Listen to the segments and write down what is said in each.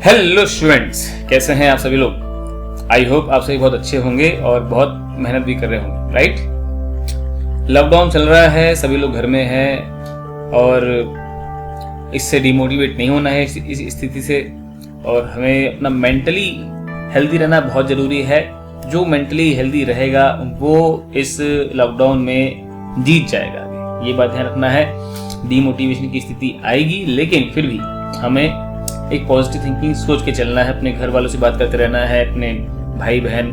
Hello students, कैसे हैं आप सभी लोग। आई होप आप सभी बहुत अच्छे होंगे और बहुत मेहनत भी कर रहे होंगे, राइट। लॉकडाउन चल रहा है, सभी लोग घर में हैं और इससे डिमोटिवेट नहीं होना है इस स्थिति से। और हमें अपना मेंटली हेल्दी रहना बहुत ज़रूरी है। जो मेंटली हेल्दी रहेगा वो इस लॉकडाउन में जीत जाएगा। ये बात ध्यान रखना है। डिमोटिवेशन की स्थिति आएगी, लेकिन फिर भी हमें एक पॉजिटिव थिंकिंग सोच के चलना है। अपने घर वालों से बात करते रहना है, अपने भाई बहन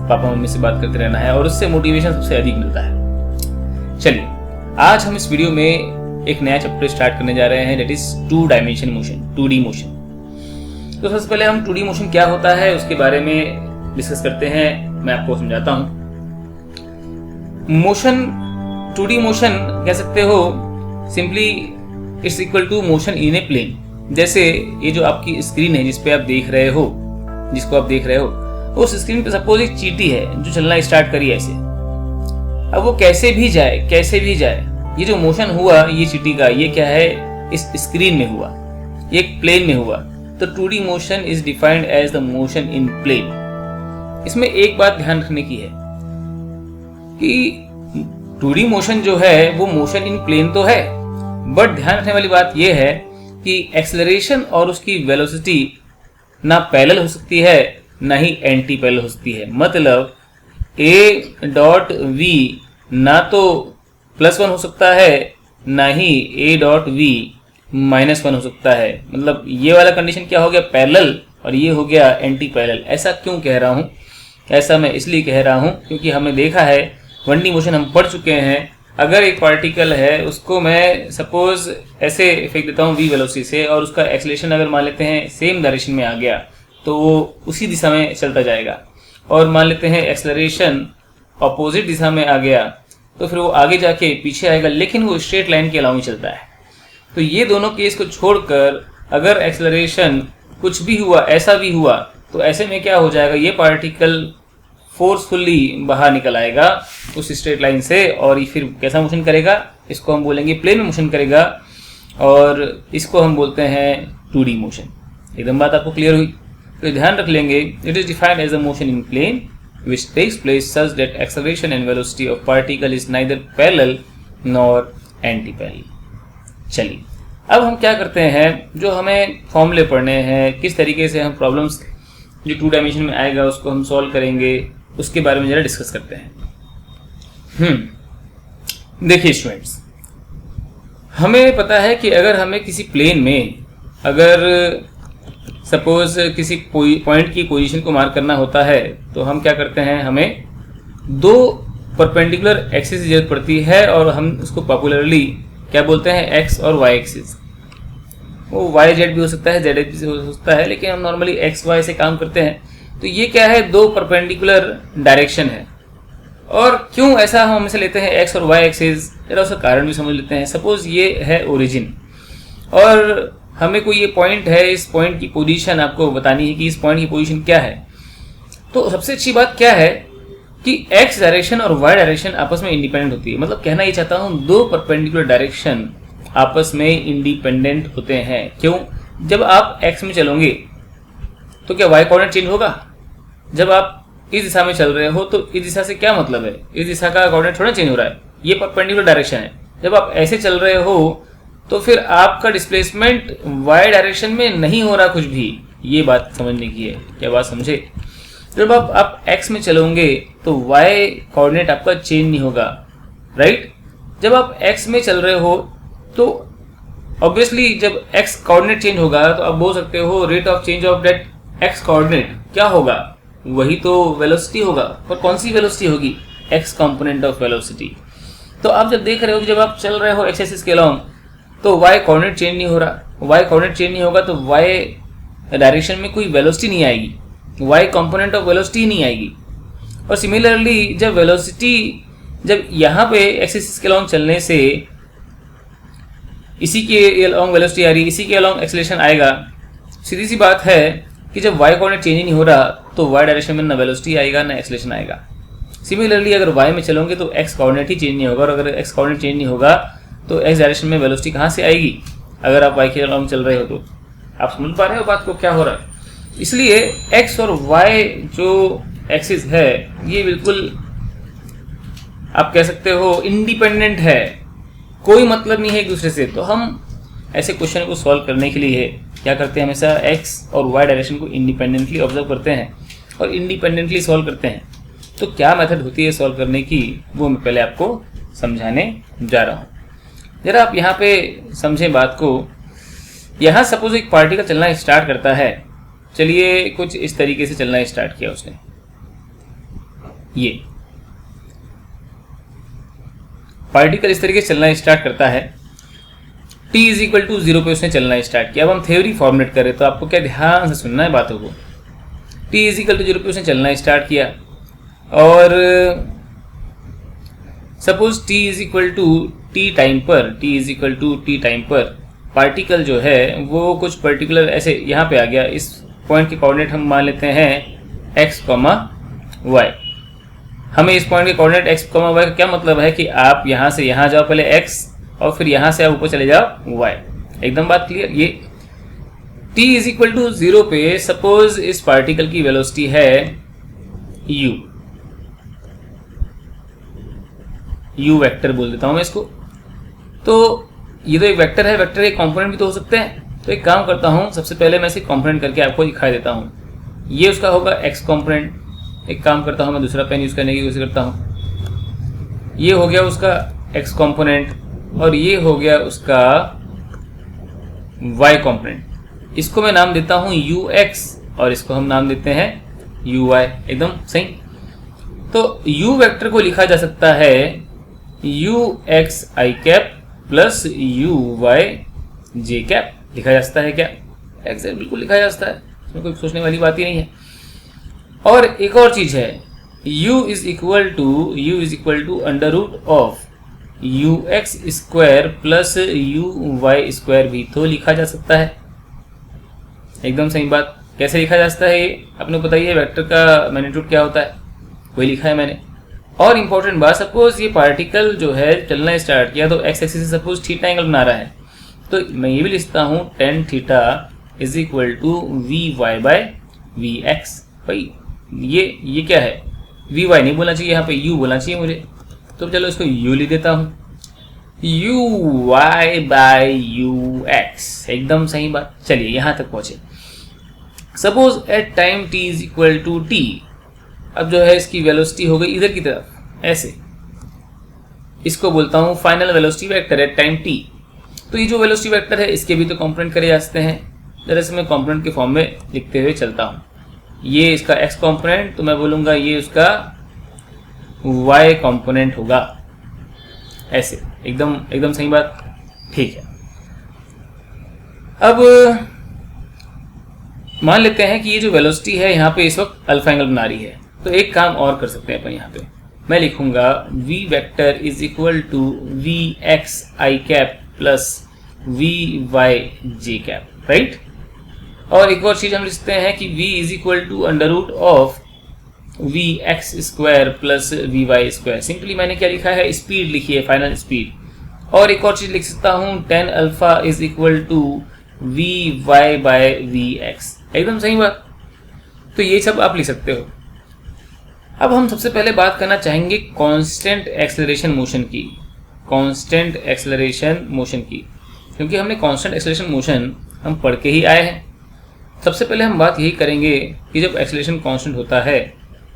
पापा मम्मी से बात करते रहना है और उससे मोटिवेशन सबसे अधिक मिलता है। चलिए, आज हम इस वीडियो में एक नया चैप्टर स्टार्ट करने जा रहे हैं, that is 2 dimension motion, 2D motion. तो सबसे पहले हम 2D मोशन क्या होता है उसके बारे में डिस्कस करते हैं। मैं आपको समझाता हूं। मोशन, 2D मोशन कह सकते हो simply it's equal to motion in a plane. जैसे ये जो आपकी स्क्रीन है जिसको आप देख रहे हो, उस स्क्रीन पे सपोज एक चींटी है जो चलना स्टार्ट करी ऐसे। अब वो कैसे भी जाए, ये जो मोशन हुआ ये चींटी का, ये क्या है, इस स्क्रीन में हुआ, ये एक प्लेन में हुआ। तो 2D motion is defined as the motion in plane. इसमें एक बात ध्यान रखने की है कि 2D मोशन जो है वो मोशन इन प्लेन तो है, बट ध्यान रखने वाली बात यह है कि एक्सेलरेशन और उसकी वेलोसिटी ना पैरेलल हो सकती है ना ही एंटी पैरेलल हो सकती है। मतलब A.V ना तो +1 हो सकता है ना ही A.V -1 हो सकता है। मतलब ये वाला कंडीशन क्या हो गया, पैरेलल, और ये हो गया एंटी पैरेलल। ऐसा क्यों कह रहा हूँ? ऐसा मैं इसलिए कह रहा हूँ क्योंकि हमने देखा है 1D मोशन हम पढ़ चुके हैं। अगर एक पार्टिकल है उसको मैं सपोज ऐसे फेंक देता हूँ v वेलोसिटी से, और उसका एक्सेलरेशन अगर मान लेते हैं सेम डायरेक्शन में आ गया तो वो उसी दिशा में चलता जाएगा। और मान लेते हैं एक्सेलरेशन अपोजिट दिशा में आ गया तो फिर वो आगे जाके पीछे आएगा, लेकिन वो स्ट्रेट लाइन के अलाउ चलता है। तो ये दोनों केस को छोड़कर अगर एक्सेलरेशन कुछ भी हुआ, ऐसा भी हुआ, तो ऐसे में क्या हो जाएगा, ये पार्टिकल फोर्सफुली बाहर निकल आएगा उस स्ट्रेट लाइन से, और फिर कैसा मोशन करेगा, इसको हम बोलेंगे प्लेन में मोशन करेगा, और इसको हम बोलते हैं 2D मोशन। एकदम बात आपको क्लियर हुई? तो ध्यान रख लेंगे, it is defined as a motion in plane which takes place such that acceleration and velocity of particle is neither parallel nor anti-parallel। चलिए, अब हम क्या करते हैं, जो हमें फॉर्मूले पढ़ने हैं, किस तरीके से हम प्रॉब्लम्स जो 2 डायमेंशन में आएगा उसको हम सॉल्व करेंगे, उसके बारे में जरा डिस्कस करते हैं। देखिए स्टूडेंट्स, हमें पता है कि अगर हमें किसी प्लेन में अगर सपोज किसी पॉइंट की पोजीशन को मार्क करना होता है तो हम क्या करते हैं, हमें 2 परपेंडिकुलर एक्सिस की जरूरत पड़ती है, और हम उसको पॉपुलरली क्या बोलते हैं, एक्स और वाई एक्सिस। वो वाई जेड भी हो सकता है, जेड भी हो सकता है, लेकिन हम नॉर्मली एक्स वाई से काम करते हैं। तो ये क्या है, 2 परपेंडिकुलर डायरेक्शन है। और क्यों ऐसा हम हमेशा लेते हैं एक्स और वाई एक्सिस, जरा उसका कारण भी समझ लेते हैं। सपोज ये है ओरिजिन और हमें कोई ये पॉइंट है, इस पॉइंट की पोजीशन आपको बतानी है कि इस पॉइंट की पोजीशन क्या है। तो सबसे अच्छी बात क्या है कि एक्स डायरेक्शन और वाई डायरेक्शन आपस में इंडिपेंडेंट होती है। मतलब कहना ये चाहता हूँ 2 परपेंडिकुलर डायरेक्शन आपस में इंडिपेंडेंट होते हैं। क्यों? जब आप एक्स में चलोगे तो क्या वाई कोऑर्डिनेट चेंज होगा? जब आप इस दिशा में चल रहे हो तो इस दिशा से क्या मतलब है, इस दिशा का कोऑर्डिनेट थोड़ा चेंज हो रहा है, ये परपेंडिकुलर डायरेक्शन है। जब आप ऐसे चल रहे हो तो फिर आपका डिस्प्लेसमेंट वाई डायरेक्शन में नहीं हो रहा कुछ भी। ये बात समझने की है, क्या बात समझे? जब आप एक्स में चलोगे तो वाई कोऑर्डिनेट आपका चेंज नहीं होगा, राइट। जब आप एक्स में चल रहे हो तो ऑब्वियसली जब एक्स कोऑर्डिनेट चेंज होगा तो आप बोल सकते हो rate of change of that x coordinate क्या होगा, वही तो वेलोसिटी होगा। पर कौन सी वेलोसिटी होगी? X component of velocity. तो आप जब देख रहे हो कि जब आप चल रहे हो एक्स एक्सिस के अलोंग तो वाई कोऑर्डिनेट चेंज नहीं हो रहा। वाई कोऑर्डिनेट चेंज नहीं होगा तो वाई डायरेक्शन में कोई वेलोसिटी नहीं आएगी, वाई कंपोनेंट ऑफ वेलोसिटी नहीं आएगी। और सिमिलरली जब वेलोसिटी, जब यहाँ पे एक्स एक्सिस के अलोंग चलने से इसी के अलोंग वेलोसिटी आ रही, इसी के अलोंग एक्सेलरेशन आएगा, सीधी सी बात है कि जब वाई कोऑर्डिनेट चेंज नहीं हो रहा तो वाई डायरेक्शन में ना वेलोसिटी आएगा ना एक्सेलरेशन आएगा। सिमिलरली अगर वाई में चलोगे तो एक्स कोऑर्डिनेट ही चेंज नहीं होगा, और अगर एक्स कोऑर्डिनेट चेंज नहीं होगा तो एक्स डायरेक्शन में वेलोसिटी कहाँ से आएगी? अगर आप वाई के अलोंग चल रहे हो तो आप समझ पा रहे हो बात को, क्या हो रहा है? इसलिए x और y जो एक्सिस है ये बिल्कुल आप कह सकते हो इंडिपेंडेंट है, कोई मतलब नहीं है एक दूसरे से। तो हम ऐसे क्वेश्चन को सॉल्व करने के लिए क्या करते हैं, हमेशा x और y डायरेक्शन को इंडिपेंडेंटली ऑब्जर्व करते हैं और इंडिपेंडेंटली सॉल्व करते हैं। तो क्या मेथड होती है सॉल्व करने की, वो मैं पहले आपको समझाने जा रहा हूँ। जरा आप यहाँ पे समझें बात को। यहाँ सपोज एक पार्टिकल चलना स्टार्ट करता है, चलिए कुछ इस तरीके से चलना स्टार्ट किया उसने, ये पार्टिकल इस तरीके से चलना स्टार्ट करता है, t इज इक्वल टू 0 पे उसने चलना स्टार्ट किया। अब हम थ्योरी फॉर्मुलेट करें तो आपको क्या ध्यान से सुनना है बातों को। t इज इक्वल टू 0 पे उसने चलना स्टार्ट किया और suppose t is equal to t time पर पार्टिकल जो है वो कुछ पर्टिकुलर ऐसे यहाँ पे आ गया। इस पॉइंट के कोऑर्डिनेट हम मान लेते हैं x, y। हमें इस पॉइंट के कोऑर्डिनेट x, y का क्या मतलब है कि आप यहाँ से यहाँ जाओ पहले x और फिर यहाँ से आप ऊपर चले जाओ y। एकदम बात क्लियर। ये t इज इक्वल टू 0 पे सपोज इस पार्टिकल की वेलोसिटी है u वेक्टर बोल देता हूँ मैं इसको। तो ये तो एक वेक्टर है, वेक्टर के कंपोनेंट भी तो हो सकते हैं। तो एक काम करता हूँ, सबसे पहले मैं इसे कंपोनेंट करके आपको दिखाई देता हूँ। ये उसका होगा x कंपोनेंट। एक काम करता हूँ, मैं दूसरा पेन यूज करने की कोशिश करता हूँ। ये हो गया उसका x कंपोनेंट और ये हो गया उसका y कंपोनेंट। इसको मैं नाम देता हूँ ux और इसको हम नाम देते हैं uy। एकदम सही। तो u वेक्टर को लिखा जा सकता है ux i cap plus uy j cap लिखा जा सकता है। क्या एग्जैक्ट बिल्कुल लिखा जा सकता है, इसमें कोई सोचने वाली बात ही नहीं है। और एक और चीज है, u is equal to under root of ux square plus uy square भी तो लिखा जा सकता है। एकदम सही बात। कैसे लिखा जा सकता है ये आपने बताइए। वेक्टर का मैग्नीट्यूड क्या होता है वही लिखा है मैंने। और इम्पोर्टेंट बात, सपोज ये पार्टिकल जो है चलना स्टार्ट किया तो एक्स एक्सिस से सपोज थीटा एंगल बना रहा है, तो मैं ये भी लिखता हूँ tan theta is equal to v y by v x. भाई ये क्या है, वी वाई नहीं बोलना चाहिए, यहाँ पे u बोलना चाहिए मुझे। तो चलो इसको u लिख देता हूँ, u y by u x. एकदम सही बात। चलिए यहाँ तक पहुँचे। Suppose at time t is equal to t. अब जो है इसकी वेलोसिटी हो गई इधर की तरफ ऐसे, इसको बोलता हूँ final velocity vector eight time t। तो ये जो वेलोसिटी वेक्टर है इसके भी तो कंपोनेंट करे जा सकते हैं। जरा से मैं कंपोनेंट के फॉर्म में लिखते हुए चलता हूँ। ये इसका x कंपोनेंट, तो मैं बोलूँगा ये उसका y कंपोनेंट होगा ऐसे। एकदम सही बात। ठीक है, अब मान लेते हैं कि ये जो वेलोसिटी है यहाँ पे इस वक्त अल्फा एंगल बना रही है। तो एक काम और कर सकते हैं अपन, यहाँ पे मैं लिखूंगा v vector is equal to v x i cap plus v y j cap, right. और एक और चीज हम लिखते हैं कि v is equal to under root of v x square plus v y square. Simply मैंने क्या लिखा है, स्पीड लिखी है, फाइनल स्पीड। और एक और चीज लिख सकता हूँ tan alpha is equal to v y by v x. एकदम सही बात। तो ये सब आप लिख सकते हो। अब हम सबसे पहले बात करना चाहेंगे कांस्टेंट एक्सेलरेशन मोशन की, क्योंकि हमने कांस्टेंट एक्सेलरेशन मोशन हम पढ़ के ही आए हैं। सबसे पहले हम बात यही करेंगे कि जब एक्सेलरेशन कांस्टेंट होता है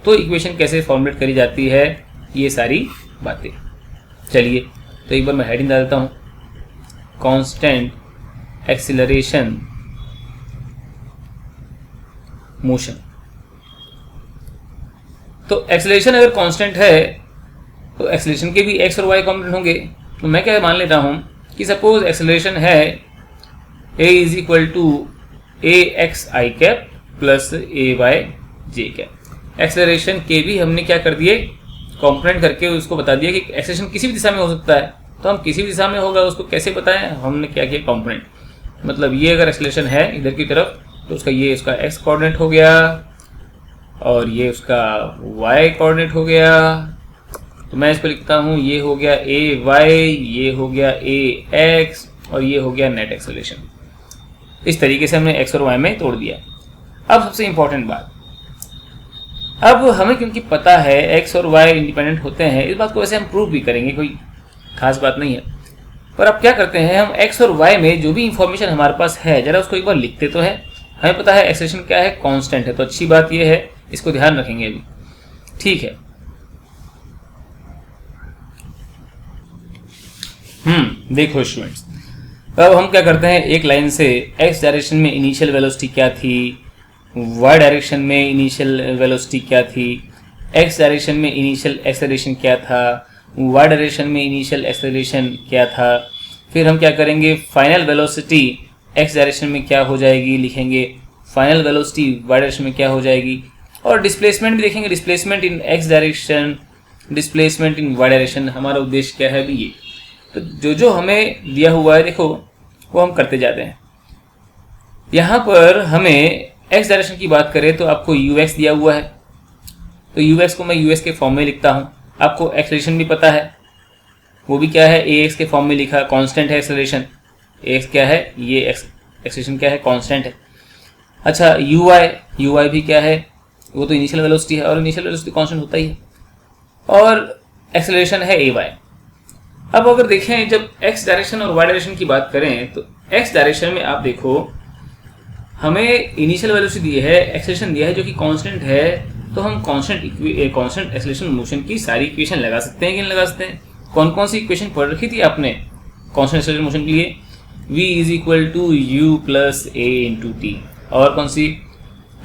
तो इक्वेशन कैसे फॉर्मुलेट करी जाती है, ये सारी बातें। चलिए तो एक बार मैं हेडिंग डाल देता हूँ, कांस्टेंट एक्सेलरेशन मोशन। तो एक्सेलरेशन अगर कांस्टेंट है तो एक्सेलरेशन के भी x और y कंपोनेंट होंगे। तो मैं क्या मान लेता हूं कि सपोज एक्सेलरेशन है a is equal to a x i cap plus a y j cap. Acceleration के भी हमने क्या कर दिए, कंपोनेंट करके उसको बता दिया कि एक्सेलरेशन किसी भी दिशा में हो सकता है। तो हम किसी भी दिशा में होगा उसको कैसे बताएं, हमने क्या किया कंपोनेंट। मतलब ये अगर एक्सेलरेशन है इधर की तरफ तो उसका ये उसका x कोऑर्डिनेट हो गया और ये उसका y कोऑर्डिनेट हो गया। तो मैं इसको लिखता हूँ, ये हो गया ए वाई, ये हो गया ए एक्स और ये हो गया नेट एक्सेलरेशन। इस तरीके से हमने x और y में तोड़ दिया। अब सबसे इंपॉर्टेंट बात, अब हमें क्योंकि पता है x और y इंडिपेंडेंट होते हैं, इस बात को वैसे हम प्रूव भी करेंगे, कोई खास बात नहीं है। पर अब क्या करते हैं, हम x और y में जो भी इंफॉर्मेशन हमारे पास है जरा उसको एक बार लिखते तो है। हमें पता है एक्सेलेरेशन क्या है, कांस्टेंट है, तो अच्छी बात यह है, इसको ध्यान रखेंगे अभी। ठीक है, देखो स्टूडेंट्स, अब हम क्या करते हैं, एक लाइन से x डायरेक्शन में इनिशियल वेलोसिटी क्या थी, y डायरेक्शन में इनिशियल वेलोसिटी क्या थी, x डायरेक्शन में इनिशियल एक्सेलरेशन क्या था, y डायरेक्शन में इनिशियल एक्सेलरेशन क्या था, फिर हम क्या करेंगे, फाइनल वेलोसिटी x डायरेक्शन में क्या हो जाएगी लिखेंगे, फाइनल वेलोसिटी y डायरेक्शन में क्या हो जाएगी, और डिस्प्लेसमेंट भी देखेंगे, displacement in x direction, displacement in y direction. हमारा उद्देश्य क्या है भी ये, तो जो हमें दिया हुआ है देखो वो हम करते जाते हैं। यहाँ पर हमें x डायरेक्शन की बात करें तो आपको ux दिया हुआ है, तो ux को मैं ux के फॉर्म में लिखता हूँ। आपको एक्सेलरेशन भी पता है, वो भी क्या है, ax के फॉर्म में लिखा, कांस्टेंट है एक्सेलरेशन, ax क्या है, ये एक्सेलरेशन क्या है, कांस्टेंट है। अच्छा uy भी क्या है, वो तो इनिशियल वेलोसिटी है, और इनिशियल वेलोसिटी कांस्टेंट होता ही है, और एक्सेलरेशन है ay। अब अगर देखें, जब x डायरेक्शन और y डायरेक्शन की बात करें तो x डायरेक्शन में आप देखो हमें इनिशियल वेलोसिटी दी है, एक्सेलरेशन दिया है जो कि कांस्टेंट है, तो हम कांस्टेंट एक्सेलरेशन मोशन की सारी इक्वेशन लगा सकते हैं कि नहीं लगा सकते हैं। कौन कौन सी इक्वेशन पढ़ रखी थी आपने कांस्टेंट एक्सेलरेशन मोशन के लिए, v is equal to u plus a into t, और कौन सी,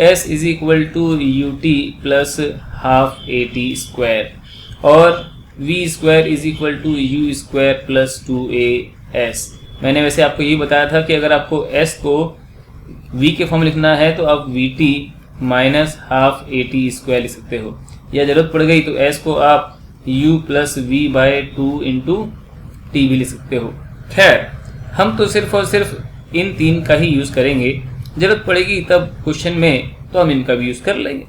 s is equal to u t plus half a t square, और v square is equal to u square plus 2as। मैंने वैसे आपको ये बताया था कि अगर आपको s को v के फॉर्म लिखना है तो आप vt minus half a t square लिख सकते हो, या जरूरत पड़ गई तो s को आप u plus v by 2 into t भी लिख सकते हो। खैर, हम तो सिर्फ और सिर्फ इन तीन का ही यूज़ करेंगे, जरूरत पड़ेगी तब क्वेश्चन में तो हम इनका भी यूज़ कर लेंगे।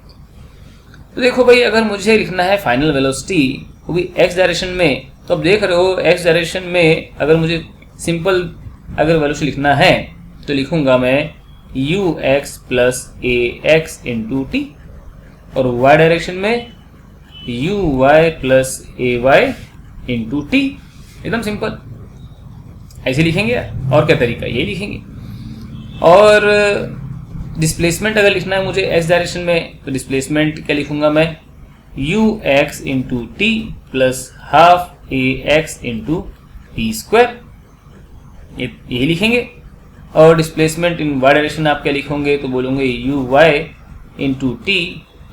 तो देखो भाई, अगर मुझे लिखना है फाइनल वेलोसिटी वो भी x डायरेक्शन में, तो अब देख रहे हो x डायरेक्शन में अगर मुझे सिंपल अगर वेलोसिटी लिखना है तो लिखूंगा मैं ux plus a x into t, और y डायरेक्शन में uy plus a y into T. एकदम सिंपल ऐसे लिखेंगे, और क्या तरीका, ये लिखेंगे। और डिस्प्लेसमेंट अगर लिखना है मुझे x डायरेक्शन में, तो डिस्प्लेसमेंट क्या लिखूंगा मैं, ux into t plus half a x into t square, यही लिखेंगे। और डिस्प्लेसमेंट इन y डायरेक्शन आप क्या लिखोगे, तो बोलोगे uy into t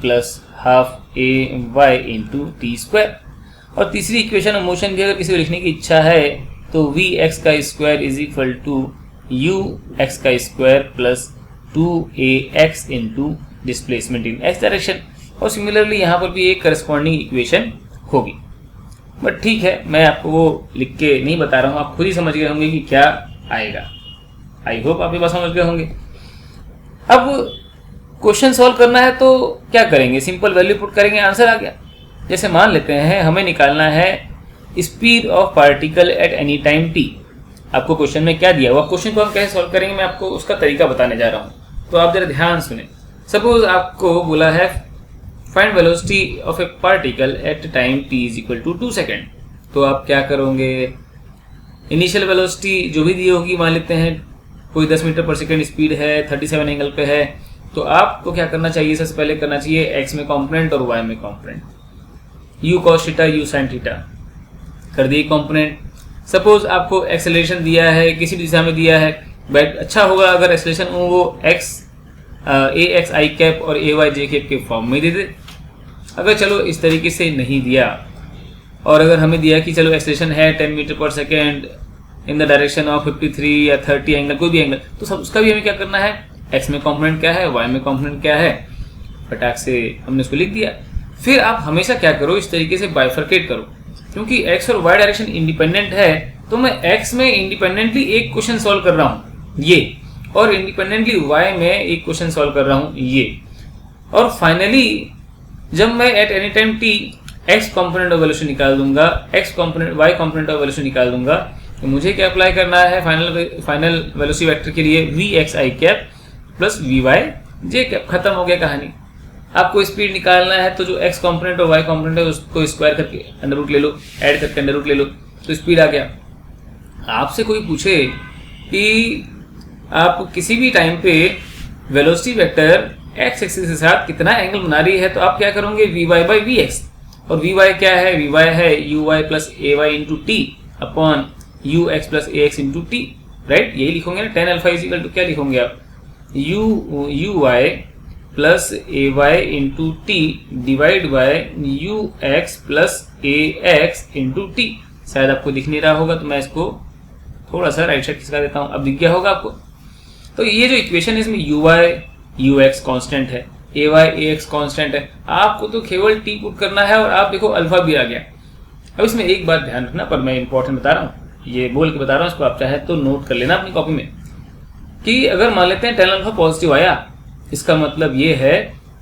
plus half a y into t square. और तीसरी इक्वेशन ऑफ मोशन भी अगर किसी को लिखने की इच्छा है तो वी एक्स का square is equal to u x का square plus 2ax into displacement in x direction. और सिमिलरली यहाँ पर भी एक करस्पॉन्डिंग इक्वेशन होगी, बट ठीक है, मैं आपको वो लिख के नहीं बता रहा हूँ, आप खुद ही समझ गए होंगे कि क्या आएगा। आई होप आप ये बात समझ गए होंगे। अब क्वेश्चन सॉल्व करना है तो क्या करेंगे, सिंपल वैल्यू पुट करेंगे, आंसर आ गया। जैसे मान लेते हैं हमें निकालना है speed of particle at any time t। आपको क्वेश्चन में क्या दिया हुआ, क्वेश्चन को हम कैसे सॉल्व करेंगे मैं आपको उसका तरीका बताने जा रहा हूँ, तो आप जरा ध्यान सुने। सपोज आपको बोला है find velocity of a particle at time t is equal to 2 second, तो आप क्या करोगे, इनिशियल वेलोसिटी जो भी दी होगी, मान लेते हैं कोई 10 मीटर पर सेकेंड स्पीड है, 37 एंगल पे है, तो आपको क्या करना चाहिए, सबसे पहले करना चाहिए x में कॉम्पोनेंट और y में component, u cos theta u sin theta कर दिए कॉम्पोनेंट। सपोज आपको एक्सेलरेशन दिया है, किसी भी दिशा में दिया है, बट अच्छा होगा अगर एक्सेलरेशन वो x A x i cap और ए वाई जे कैप के फॉर्म में दे दे। अगर चलो इस तरीके से नहीं दिया, और अगर हमें दिया कि चलो एक्सेलरेशन है 10 metre per second in the direction of 53 या 30 एंगल, कोई भी एंगल, तो सब उसका भी हमें क्या करना है, x में कॉम्पोनेंट क्या है, y में कॉम्पोनेंट क्या है, फटाक से हमने उसको लिख दिया। फिर आप हमेशा क्या करो, इस तरीके से बाइफरकेट करो, क्योंकि x और y डायरेक्शन इंडिपेंडेंट है, तो मैं x में इंडिपेंडेंटली एक क्वेश्चन सॉल्व कर रहा हूँ ये, और इंडिपेंडेंटली y में एक क्वेश्चन सॉल्व कर रहा हूँ ये। और फाइनली जब मैं at any time t x component of velocity निकाल दूंगा, x component y component of velocity निकाल दूंगा, तो मुझे क्या अप्लाई करना है फाइनल वेलोसिटी वेक्टर के लिए v x i cap plus v y ये खत्म हो गया कहानी। आपको स्पीड निकालना है तो जो एक्स कॉम्पोनेंट और वाई कॉम्पोनेंट है उसको स्क्वायर करके अंडर रूट ले लो, ऐड करके अंडर रूट ले लो, तो स्पीड आ गया। आपसे कोई पूछे कि आप किसी भी टाइम पे वेलोसिटी वेक्टर एक्स एक्सिस के साथ कितना एंगल बना रही है, तो आप क्या करोगे, v y by v x. और वी वाई क्या है, वी वाई है u y plus a y into t upon u x plus a x into t, right. यही लिखोगे ना, टेन अल्फा इजिकल टू क्या लिखोगे आप, u y plus a y into t divide by u x plus a x into t. शायद आपको दिख नहीं रहा होगा तो मैं इसको थोड़ा सा राइट साइड खिसका देता हूँ, अब दिख गया होगा आपको। तो ये जो इक्वेशन है इसमें you why you x constant है, ए वाई ए एक्स कॉन्स्टेंट है, आपको तो केवल टी पुट करना है और आप देखो अल्फा भी आ गया। अब इसमें एक बात ध्यान रखना, पर मैं इंपॉर्टेंट बता रहा हूँ, ये बोल के बता रहा हूँ, इसको आप चाहे तो नोट कर लेना अपनी कॉपी में, कि अगर मान लेते हैं टेन अल्फा पॉजिटिव आया, इसका मतलब ये है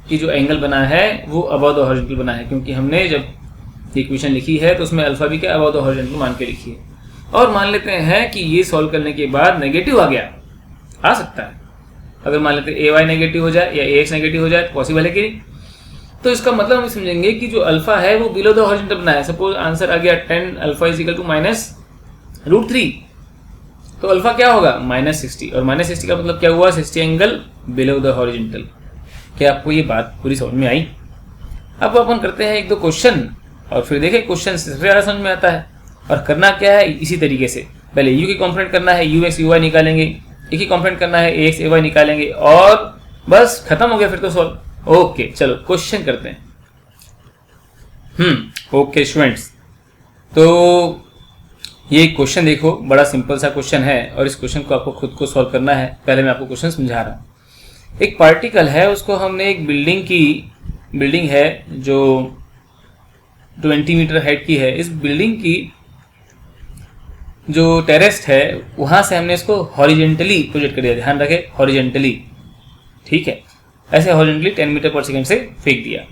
कि जो एंगल बना है वो अबव द हॉरिजॉन्टल बना है, क्योंकि हमने जब इक्वेशन लिखी है तो उसमें अल्फा भी क्या अबव द हॉरिजॉन्टल मान के लिखी है। और मान लेते हैं कि ये सॉल्व करने के बाद नेगेटिव आ गया, आ सकता है, अगर मान लेते हैं ए वाई नेगेटिव हो जाए या ए एक्स नेगेटिव हो जाए तो पॉसिबल है कि नहीं, तो इसका मतलब हम समझेंगे कि जो अल्फा है वो बिलो द हॉरिजॉन्टल बना है। सपोज आंसर आ गया 10 अल्फा इज इक्वल टू -√3, तो अल्फा क्या होगा -60, और -60 का मतलब क्या हुआ, 60 एंगल बिलो द हॉरिजॉन्टल। क्या आपको ये बात पूरी समझ में आई? अब अपन करते हैं एक दो क्वेश्चन और फिर देखें क्वेश्चन सबसे ज़्यादा समझ में आता है। और करना क्या है, इसी तरीके से पहले यू की कॉम्पोनेंट करना है, यू एक्स यू वाई निकालेंगे, ए की कॉम्पोनेंट करना है, ए एक्स ए वाई निकालेंगे, और बस खत्म हो गया फिर तो सॉल्व। ओके चलो क्वेश्चन करते हैं। ओके स्टूडेंट्स, तो ये क्वेश्चन देखो, बड़ा सिंपल सा क्वेश्चन है और इस क्वेश्चन को आपको खुद को सॉल्व करना है। पहले मैं आपको क्वेश्चन समझा रहा हूँ। एक पार्टिकल है, उसको हमने एक बिल्डिंग है जो 20 मीटर हाइट की है। इस बिल्डिंग की जो टेरेस है वहां से हमने इसको हॉरिजेंटली प्रोजेक्ट कर दिया, ध्यान रखें हॉरिजेंटली, ठीक है, ऐसे हॉरिजेंटली 10 मीटर पर सेकेंड से फेंक दिया।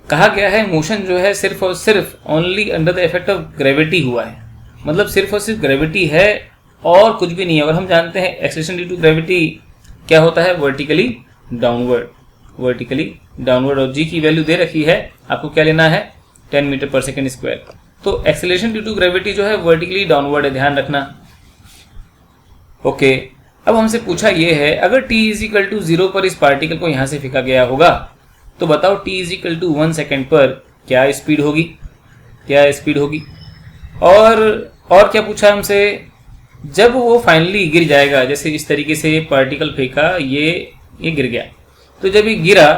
कहा गया है मोशन जो है सिर्फ और सिर्फ only under the effect of gravity हुआ है, मतलब सिर्फ और सिर्फ ग्रेविटी है और कुछ भी नहीं है। और हम जानते हैं एक्सेलरेशन ड्यू टू ग्रेविटी क्या होता है, वर्टिकली डाउनवर्ड, और जी की वैल्यू दे रखी है, आपको क्या लेना है 10 मीटर पर सेकेंड स्क्वायर। तो एक्सेलरेशन ड्यू टू ग्रेविटी जो है वर्टिकली डाउनवर्ड है, ध्यान रखना। ओके, अब हमसे पूछा ये है अगर t इज इक्वल टू 0 पर इस पार्टिकल को यहां से फेंका गया होगा तो बताओ t is equal to 1 second पर क्या स्पीड होगी, और क्या पूछा हमसे, जब वो फाइनली गिर जाएगा, जैसे इस तरीके से पार्टिकल फेंका, ये गिर गया, तो जब ये गिरा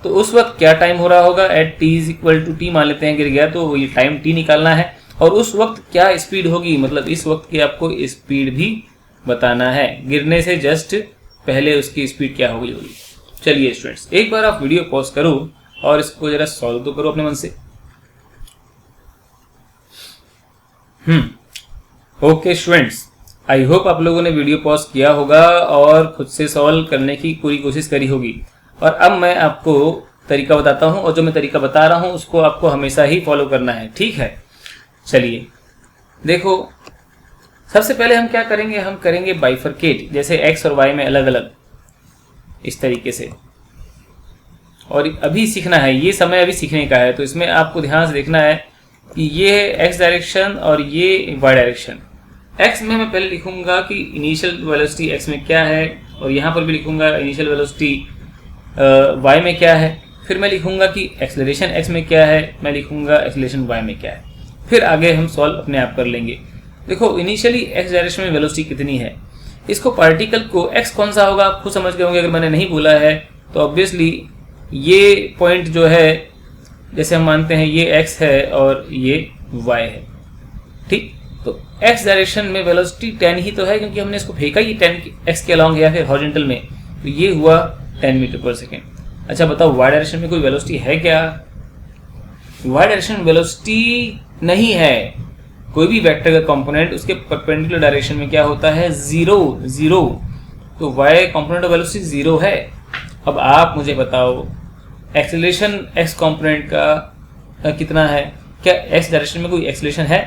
तो उस वक्त क्या टाइम हो रहा होगा, at t is equal to t मान लेते हैं गिर गया, तो ये टाइम t निकालना है, और उस वक्त क्या स्पीड होगी, मतलब इस वक्त की आपको स्पीड भी बताना है, गिरने से जस्ट पहले उसकी स्पीड क्या होगी। चलिए स्टूडेंट्स, एक बार आप वीडियो पॉज करो और इसको जरा सॉल्व तो करो अपने मन से। ओके स्टूडेंट्स, आई होप आप लोगों ने वीडियो पॉज किया होगा और खुद से सॉल्व करने की पूरी कोशिश करी होगी। और अब मैं आपको तरीका बताता हूं, और जो मैं तरीका बता रहा हूं उसको आपको हमेशा ही फॉलो करना है, ठीक है। चलिए देखो, सबसे पहले हम क्या करेंगे, हम करेंगे बाइफरकेट, जैसे एक्स और वाई में अलग अलग इस तरीके से। और अभी सीखना है, ये समय अभी सीखने का है, तो इसमें आपको ध्यान से देखना है कि ये है एक्स डायरेक्शन और ये वाई डायरेक्शन। एक्स में मैं पहले लिखूंगा कि इनिशियल वेलोसिटी एक्स में क्या है, और यहाँ पर भी लिखूंगा इनिशियल वेलोसिटी वाई में क्या है, फिर मैं लिखूंगा कि एक्सेलरेशन एक्स में क्या है, मैं लिखूंगा एक्सेलरेशन वाई में क्या है, फिर आगे हम सॉल्व अपने आप कर लेंगे। देखो इनिशियली एक्स डायरेक्शन में वेलोसिटी कितनी है, इसको पार्टिकल को एक्स कौन सा होगा आप खुद समझ गए होंगे, अगर मैंने नहीं बोला है तो ऑब्वियसली ये पॉइंट जो है, जैसे हम मानते हैं ये एक्स है और ये वाई है, ठीक। तो एक्स डायरेक्शन में वेलोसिटी 10 ही तो है, क्योंकि हमने इसको फेंका ही 10 एक्स के अलॉन्ग या फिर हॉरिजॉन्टल में, तो ये हुआ 10 मीटर पर सेकेंड। अच्छा बताओ वाई डायरेक्शन में कोई वेलोसिटी है क्या? वाई डायरेक्शन में वेलोसिटी नहीं है, कोई भी वेक्टर का कंपोनेंट उसके परपेंडिकुलर डायरेक्शन में क्या होता है, जीरो। तो वाई कंपोनेंट ऑफ वेलोसिटी 0 है। अब आप मुझे बताओ एक्सेलरेशन एक्स कंपोनेंट का कितना है, क्या एक्स डायरेक्शन में कोई एक्सेलरेशन है?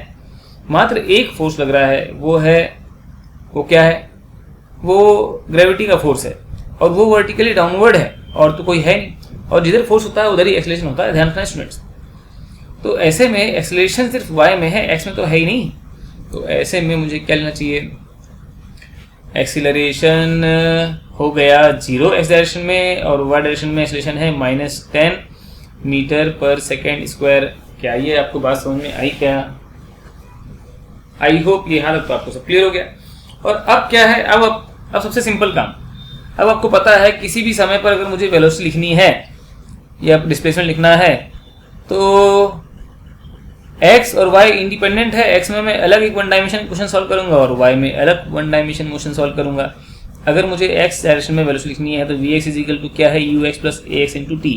मात्र एक फोर्स लग रहा है, वो क्या है, वो ग्रेविटी का फोर्स है। और वो वर्टिकली डाउनवर्ड है और तो कोई है नहीं, और जिधर फोर्स होता है उधर ही एक्सेलरेशन होता है, ध्यान रखना स्टूडेंट्स। तो ऐसे में एक्सेलरेशन सिर्फ y में है, x में तो है ही नहीं। तो ऐसे में मुझे क्या लेना चाहिए, एक्सीलरेशन हो गया 0 x डायरेक्शन में, और y डायरेक्शन में एक्सीलरेशन है -10 मीटर पर सेकेंड स्क्वायर। क्या ये आपको बात समझ में आई क्या? आई होप ये हालत तो आपको सब क्लियर हो गया। और अब क्या है, अब सबसे सिंपल काम, अब आपको पता है किसी भी समय पर अगर मुझे वेलोसिटी लिखनी है या डिस्प्लेसमेंट लिखना है तो x और y इंडिपेंडेंट है। x में मैं अलग एक वन डायमेंशन क्वेश्चन सॉल्व करूंगा और y में अलग वन डायमेंशन मोशन सॉल्व करूंगा। अगर मुझे x डायरेक्शन में वेलोसिटी लिखनी है तो vx इज इक्वल टू क्या है, ux plus ax into T,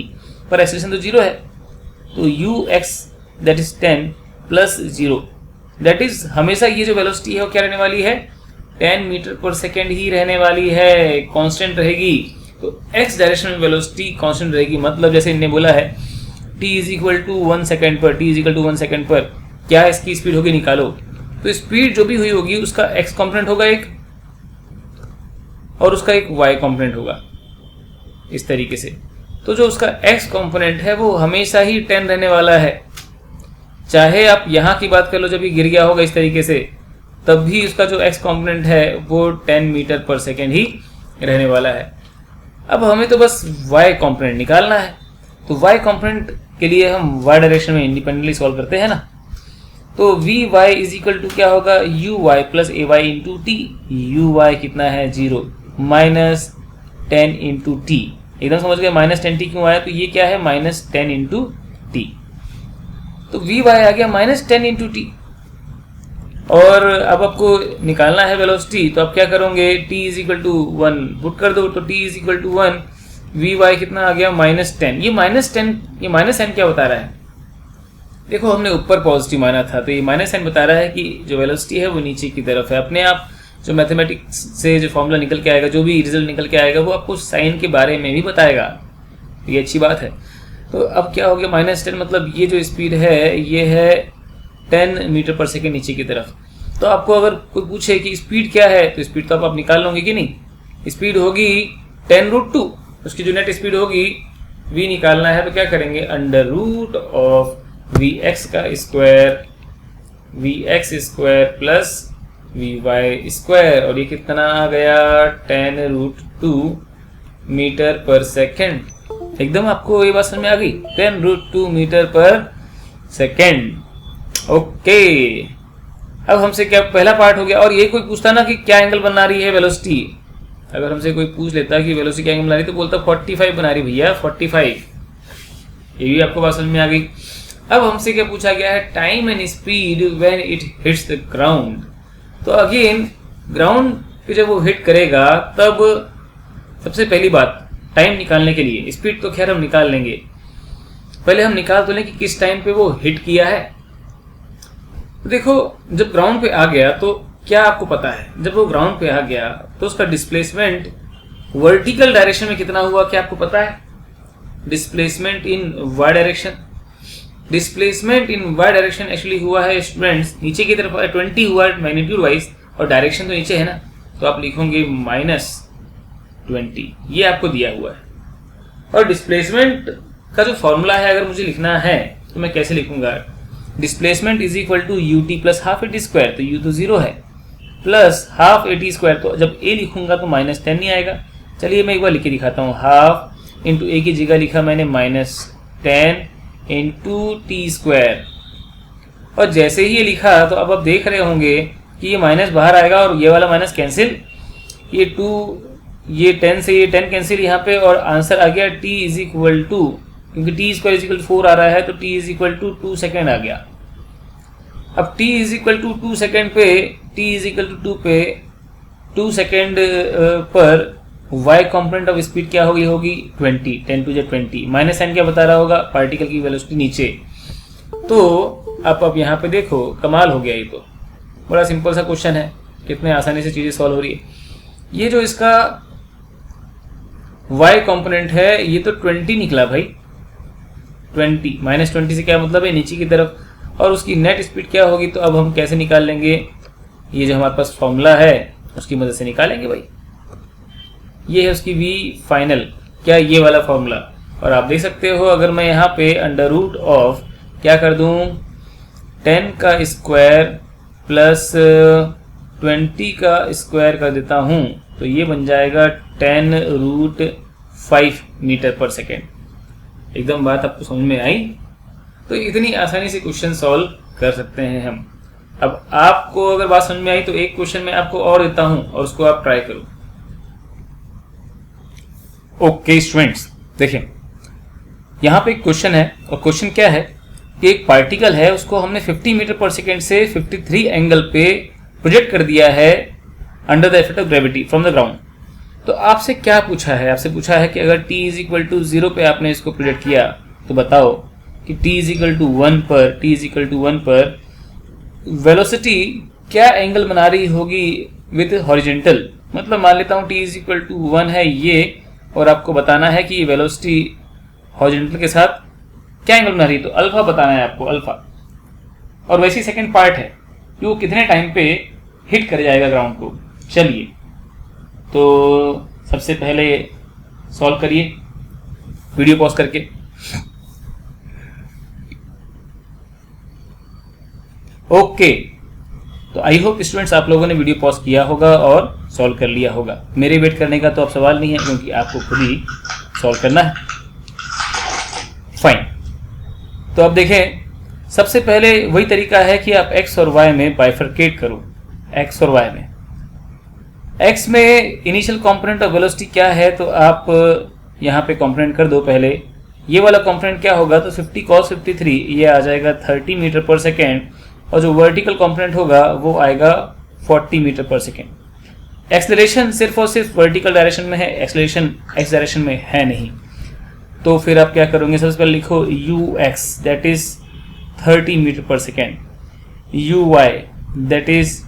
पर एक्सेलरेशन तो 0 है, तो ux that is 10 plus 0, that is हमेशा ये जो वेलोसिटी है वो क्या रहने वाली है, 10 मीटर पर सेकेंड ही रहने वाली है, कांस्टेंट रहेगी। तो x डायरेक्शन में वेलोसिटी कांस्टेंट रहेगी, मतलब जैसे इन्होंने बोला है t is equal to 1 second पर, t is equal to 1 second पर क्या इसकी स्पीड होगी, निकालो। तो स्पीड जो भी हुई होगी उसका x कॉम्पोनेंट होगा एक, और उसका एक y कॉम्पोनेंट होगा, इस तरीके से। तो जो उसका x कॉम्पोनेंट है वो हमेशा ही 10 रहने वाला है, चाहे आप यहाँ की बात कर लो, जब ये गिर गया होगा इस तरीके से, तब भी उसका जो x कॉम्पोनेंट है वो 10 मीटर पर सेकेंड ही रहने वाला है। अब हमें तो बस y कॉम्पोनेंट निकालना है, तो y कॉम्पोनेंट के लिए हम y डायरेक्शन में इंडिपेंडेंटली सॉल्व करते हैं ना। तो vy इज इक्वल टू क्या होगा, uy plus ay into T, uy कितना है 0 माइनस 10 इंटू टी, एकदम समझ गए -10t क्यों आया, तो ये क्या है -10 इंटू टी, तो vy आ गया -10 इंटू टी। और अब आपको निकालना है वेलोसिटी, तो आप क्या करोगे, t is equal to 1 put कर दो, तो t is equal to 1, vy कितना आ गया -10। ये -10 क्या बता रहा है, देखो हमने ऊपर पॉजिटिव माना था, तो ये -10 बता रहा है कि जो वेलोसिटी है वो नीचे की तरफ है। अपने आप जो मैथमेटिक्स से जो फॉर्मूला निकल के आएगा, जो भी रिजल्ट निकल के आएगा, वो आपको साइन के बारे में भी बताएगा, ये अच्छी बात है। तो अब क्या हो गया -10, मतलब ये जो स्पीड है ये है 10 मीटर पर सेकेंड नीचे की तरफ। तो आपको अगर कोई पूछे कि स्पीड क्या है, तो स्पीड तो आप निकाल लोगे कि नहीं, स्पीड होगी 10√2, उसकी जो नेट स्पीड होगी v निकालना है, तो क्या करेंगे, अंडर रूट ऑफ vx का square, vx square plus vy square, और ये कितना आ गया 10√2 मीटर पर सेकेंड। एकदम आपको ये बात समझ में आ गई, 10√2 मीटर पर सेकेंड। ओके, अब हमसे क्या पहला पार्ट हो गया। और ये कोई पूछता ना कि क्या एंगल बना रही है वेलोसिटी, अगर हमसे कोई पूछ लेता कि वेलोसिटी क्या एंगल बना रही, तो बोलता 45 बना रही भैया 45, ये भी आपको बात समझ में आ गई। अब हमसे क्या पूछा गया है, time and speed when it hits the ground. तो अगेन ग्राउंड पे जब वो हिट करेगा तब सबसे पहली बात टाइम निकालने के लिए, स्पीड तो खैर हम निकाल लेंगे, पहले हम निकाल तो लें कि किस टाइम पे वो हिट किया है। तो देखो जब ग्राउंड पे आ गया तो क्या आपको पता है, जब वो ग्राउंड पे आ गया तो उसका डिस्प्लेसमेंट वर्टिकल डायरेक्शन में कितना हुआ, क्या आपको पता है, displacement in y direction. Displacement in y direction actually हुआ है स्टूडेंट्स नीचे की तरफ 20 हुआ है मैग्नीट्यूड वाइज, और डायरेक्शन तो नीचे है ना, तो आप लिखोगे -20, ये आपको दिया हुआ है। और डिस्प्लेसमेंट का जो फॉर्मूला है अगर मुझे लिखना है तो मैं कैसे लिखूंगा, displacement is equal to ut plus half a t square, तो u तो 0 है, प्लस हाफ एटी स्क्वायर, तो जब a लिखूंगा तो -10 नहीं आएगा। चलिए मैं एक बार लिख के दिखाता हूँ, हाफ इंटू a की जगह लिखा मैंने -10 इंटू टी स्क्वायर, और जैसे ही ये लिखा तो अब आप देख रहे होंगे कि ये माइनस बाहर आएगा और ये वाला माइनस कैंसिल, ये 2 ये 10 से ये 10 कैंसिल यहाँ पे, और आंसर आ गया t इज इक्वल टू, क्योंकि टी स्क्वायर इज इक्वल 4 आ रहा है तो t is equal to 2 second आ गया। अब t is equal to 2 second पे, t इज इक्वल टू 2 पे 2 सेकेंड पर y कॉम्पोनेंट ऑफ स्पीड क्या होगी, 20, 10 टू 20, माइनस साइन क्या बता रहा होगा, पार्टिकल की वेलोसिटी नीचे। तो अब यहाँ पे देखो कमाल हो गया, ये तो बड़ा सिंपल सा क्वेश्चन है, कितने आसानी से चीजें सॉल्व हो रही है। ये जो इसका y कॉम्पोनेंट है ये तो 20 निकला भाई, 20 -20 से क्या मतलब है, नीचे की तरफ, और उसकी नेट स्पीड क्या होगी, तो अब हम कैसे निकाल लेंगे, ये जो हमारे पास फॉर्मूला है उसकी मदद से निकालेंगे भाई। ये है उसकी v फाइनल, क्या ये वाला फॉर्मूला। और आप देख सकते हो अगर मैं यहाँ पे अंडर रूट ऑफ क्या कर दूँ 10 का स्क्वायर प्लस 20 का स्क्वायर कर देता हूँ तो ये बन जाएगा 10√5 मीटर पर सेकेंड। एकदम बात आपको समझ में आई। तो इतनी आसानी से क्वेश्चन सॉल्व कर सकते हैं हम। अब आपको अगर बात समझ में आई तो एक क्वेश्चन मैं आपको और देता हूं और उसको आप ट्राई करो। ओके स्टूडेंट्स, देखिए यहां पे एक क्वेश्चन है और क्वेश्चन क्या है कि एक पार्टिकल है उसको हमने 50 मीटर पर सेकेंड से 53 एंगल पे प्रोजेक्ट कर दिया है under the effect of gravity from the ground. तो आपसे क्या पूछा है, आपसे पूछा है कि अगर t इज इक्वल टू 0 पे आपने इसको प्रोजेक्ट किया तो बताओ कि t इज इक्वल टू 1 पर वेलोसिटी क्या एंगल बना रही होगी विद हॉरिजेंटल। मतलब मान लेता हूँ t इज इक्वल टू 1 है ये, और आपको बताना है कि वेलोसिटी हॉरिजेंटल के साथ क्या एंगल बना रही है, तो अल्फा बताना है आपको, अल्फा। और वैसे सेकंड पार्ट है कि वो कितने टाइम पे हिट कर जाएगा ग्राउंड को। चलिए तो सबसे पहले सॉल्व करिए वीडियो पॉज करके। ओके, तो आई होप स्टूडेंट्स आप लोगों ने वीडियो पॉज किया होगा और सॉल्व कर लिया होगा। मेरे वेट करने का तो अब सवाल नहीं है क्योंकि आपको खुद ही सॉल्व करना है। फाइन, तो अब देखें सबसे पहले वही तरीका है कि आप x और y में बाइफरकेट करो। x और y में, x में इनिशियल कंपोनेंट ऑफ वेलोसिटी क्या है तो आप यहाँ पे कंपोनेंट कर दो। पहले ये वाला कंपोनेंट क्या होगा तो 50 cos 53 ये आ जाएगा 30 मीटर पर सेकेंड, और जो वर्टिकल कंपोनेंट होगा वो आएगा 40 मीटर पर सेकेंड। एक्सेलरेशन सिर्फ और सिर्फ वर्टिकल डायरेक्शन में है, एक्सेलरेशन एक्स डायरेक्शन में है नहीं। तो फिर आप क्या करोगे, सबसे पहले लिखो ux that is 30 metre per second, uy that is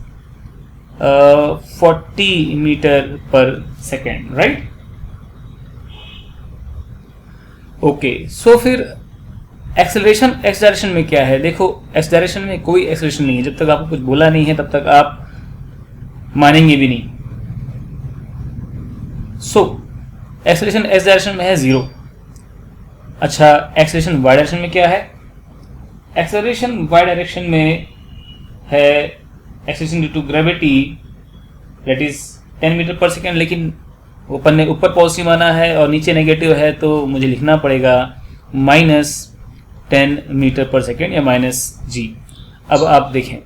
40 metre per second, right. Okay, so फिर एक्सेलरेशन एक्स डायरेक्शन में क्या है, देखो एक्स डायरेक्शन में कोई एक्सेलरेशन नहीं है। जब तक आपको कुछ बोला नहीं है तब तक आप मानेंगे भी नहीं। सो एक्सेलरेशन एक्स डायरेक्शन में है 0। अच्छा, एक्सेलरेशन वाई डायरेक्शन में क्या है, एक्सेलरेशन वाई डायरेक्शन में है acceleration due to gravity that is 10 metre per second, लेकिन ऊपर ने ऊपर पॉजिटिव माना है और नीचे नेगेटिव है तो मुझे लिखना पड़ेगा -10 मीटर पर सेकेंड या -g। अब आप देखें,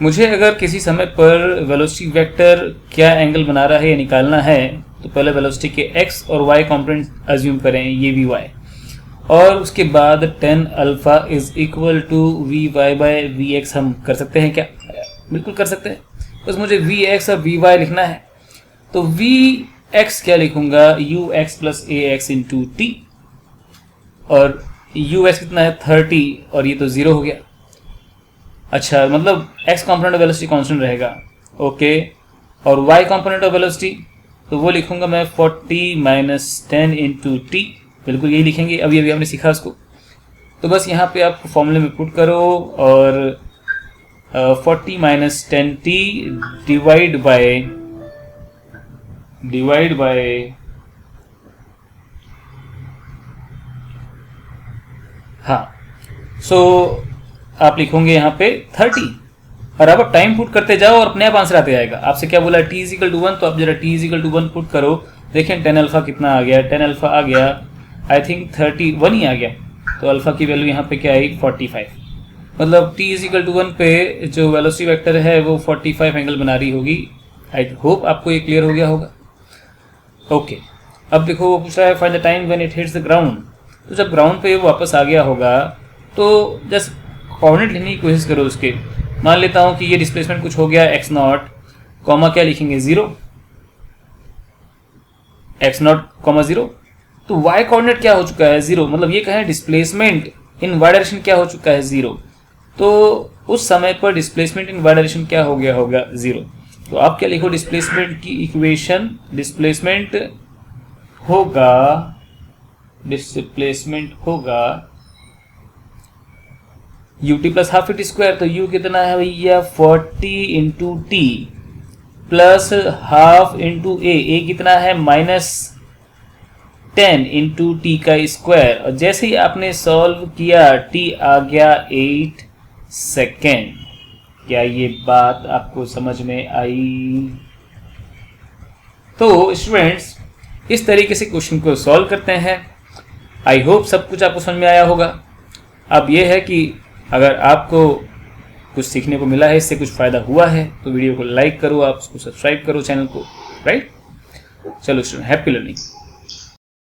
मुझे अगर किसी समय पर वेलोसिटी वेक्टर क्या एंगल बना रहा है ये निकालना है तो पहले वेलोसिटी के x और y कंपोनेंट अज्यूम करें, ये vy, और उसके बाद 10 alpha is equal to vy by vx। हम कर सकते हैं क्या, बिल्कुल कर सकते हैं। बस मुझे vx और vy लिखना है तो vx क्या लिखूंगा, ux plus ax into t, और us कितना है 30 और ये तो 0 हो गया। अच्छा, मतलब x component of velocity constant रहेगा, ओके। और y कंपोनेंट ऑफ वेलोसिटी तो वो लिखूंगा मैं 40 माइनस 10 इंटू टी, बिल्कुल यही लिखेंगे, अभी अभी हमने सीखा उसको। तो बस यहाँ पे आप फॉर्मूले में पुट करो और 40 माइनस 10t डिवाइड बाय हाँ, सो आप लिखोगे यहाँ पे 30 और अब टाइम पुट करते जाओ और अपने आप आंसर आते जाएगा। आपसे क्या बोला t इज इक्वल टू 1, तो आप जरा t is equal to 1 put करो, देखें 10 अल्फा कितना आ गया, 10 अल्फा आ गया आई थिंक 31 ही आ गया, तो अल्फा की वैल्यू यहाँ पे क्या आई 45। मतलब t इज इक्वल टू 1 पे जो वेलोसिटी वेक्टर है वो 45 एंगल बना रही होगी। आई होप आपको ये क्लियर हो गया होगा। ओके, अब देखो वो पूछ रहा है find the time when it hits the ground. तो जब ग्राउंड पे वो वापस आ गया होगा तो जस्ट कोऑर्डिनेट लिखने की कोशिश करो उसके। मान लेता हूं कि ये डिस्प्लेसमेंट कुछ हो गया x0, कॉमा क्या लिखेंगे 0, x0 कॉमा 0। तो y कोऑर्डिनेट क्या हो चुका है 0, मतलब ये कहें डिस्प्लेसमेंट इन y डायरेक्शन क्या हो चुका है 0। तो उस समय पर डिस्प्लेसमेंट इन y डायरेक्शन क्या हो गया होगा 0। तो आप क्या लिखो, डिस्प्लेसमेंट की इक्वेशन, डिस्प्लेसमेंट होगा ut plus half at square. तो u कितना है भैया 40 into t, plus half into a कितना है -10 इंटू टी का स्क्वायर, और जैसे ही आपने सॉल्व किया टी आ गया 8 सेकेंड। क्या ये बात आपको समझ में आई? तो स्टूडेंट्स इस तरीके से क्वेश्चन को सॉल्व करते हैं। आई होप सब कुछ आपको समझ में आया होगा। अब ये है कि अगर आपको कुछ सीखने को मिला है, इससे कुछ फ़ायदा हुआ है, तो वीडियो को लाइक करो, आप उसको सब्सक्राइब करो चैनल को, राइट? चलो स्टूडेंट, हैप्पी लर्निंग।